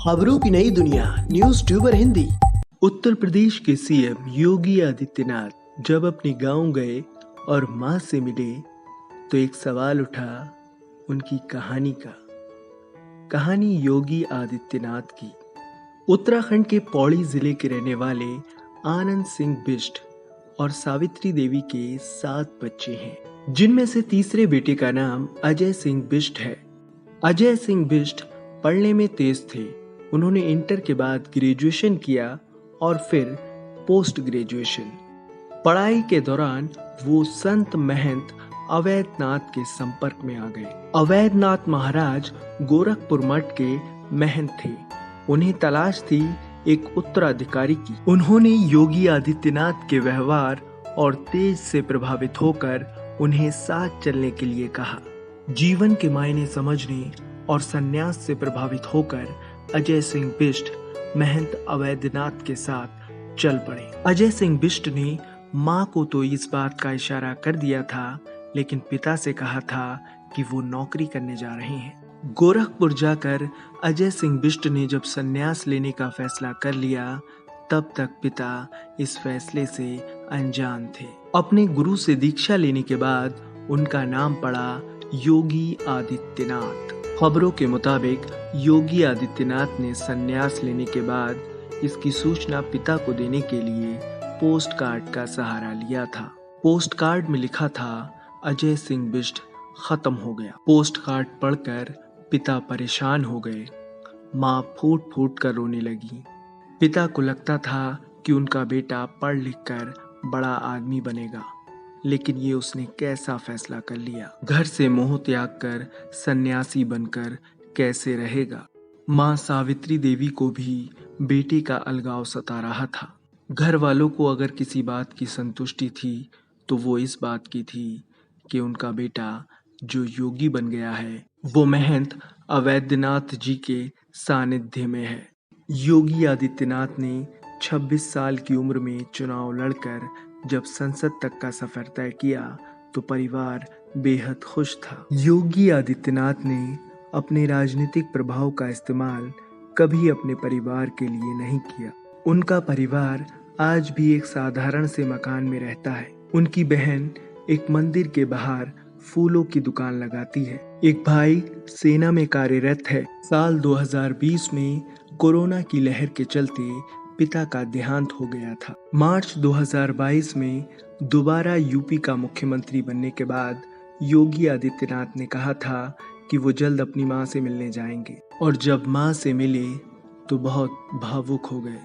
खबरों की नई दुनिया न्यूज़ ट्यूबर हिंदी। उत्तर प्रदेश के सीएम योगी आदित्यनाथ जब अपने गांव गए और मां से मिले तो एक सवाल उठा उनकी कहानी का। कहानी योगी आदित्यनाथ की। उत्तराखंड के पौड़ी जिले के रहने वाले आनंद सिंह बिष्ट और सावित्री देवी के 7 बच्चे हैं, जिनमें से तीसरे बेटे का नाम अजय सिंह बिष्ट है। अजय सिंह बिष्ट पढ़ने में तेज थे। उन्होंने इंटर के बाद ग्रेजुएशन किया और फिर पोस्ट ग्रेजुएशन। पढ़ाई के दौरान वो संत महंत अवैधनाथ के संपर्क में आ गए। अवैधनाथ महाराज गोरखपुर मठ के महंत थे। उन्हें तलाश थी एक उत्तराधिकारी की। उन्होंने योगी आदित्यनाथ के व्यवहार और तेज से प्रभावित होकर उन्हें साथ चलने के लिए कहा। जीवन के मायने समझने और सन्यास से प्रभावित होकर अजय सिंह बिष्ट महंत अवैधनाथ के साथ चल पड़े। अजय सिंह बिष्ट ने मां को तो इस बात का इशारा कर दिया था, लेकिन पिता से कहा था कि वो नौकरी करने जा रहे हैं। गोरखपुर जाकर अजय सिंह बिष्ट ने जब संन्यास लेने का फैसला कर लिया, तब तक पिता इस फैसले से अनजान थे। अपने गुरु से दीक्षा लेने के बाद उनका नाम पड़ा योगी आदित्यनाथ। खबरों के मुताबिक योगी आदित्यनाथ ने संन्यास लेने के बाद इसकी सूचना पिता को देने के लिए पोस्ट कार्ड का सहारा लिया था। पोस्ट कार्ड में लिखा था, अजय सिंह बिष्ट खत्म हो गया। पोस्ट कार्ड पढ़कर पिता परेशान हो गए। माँ फूट फूट कर रोने लगी। पिता को लगता था कि उनका बेटा पढ़ लिख कर बड़ा आदमी बनेगा, लेकिन ये उसने कैसा फैसला कर लिया। घर से मोह त्याग कर सन्यासी बनकर कैसे रहेगा। माँ सावित्री देवी को भी बेटे का अलगाव सता रहा था। घर वालों को अगर किसी बात की संतुष्टि थी तो वो इस बात की थी कि उनका बेटा जो योगी बन गया है वो महंत अवैधनाथ जी के सानिध्य में है। योगी आदित्यनाथ ने 26 साल की उम्र में चुनाव लड़कर जब संसद तक का सफर तय किया तो परिवार बेहद खुश था। योगी आदित्यनाथ ने अपने राजनीतिक प्रभाव का इस्तेमाल कभी अपने परिवार के लिए नहीं किया। उनका परिवार आज भी एक साधारण से मकान में रहता है। उनकी बहन एक मंदिर के बाहर फूलों की दुकान लगाती है। एक भाई सेना में कार्यरत है। साल 2020 में कोरोना की लहर के चलते पिता का देहांत हो गया था। मार्च 2022 में दोबारा यूपी का मुख्यमंत्री बनने के बाद योगी आदित्यनाथ ने कहा था कि वो जल्द अपनी मां से मिलने जाएंगे, और जब मां से मिले तो बहुत भावुक हो गए।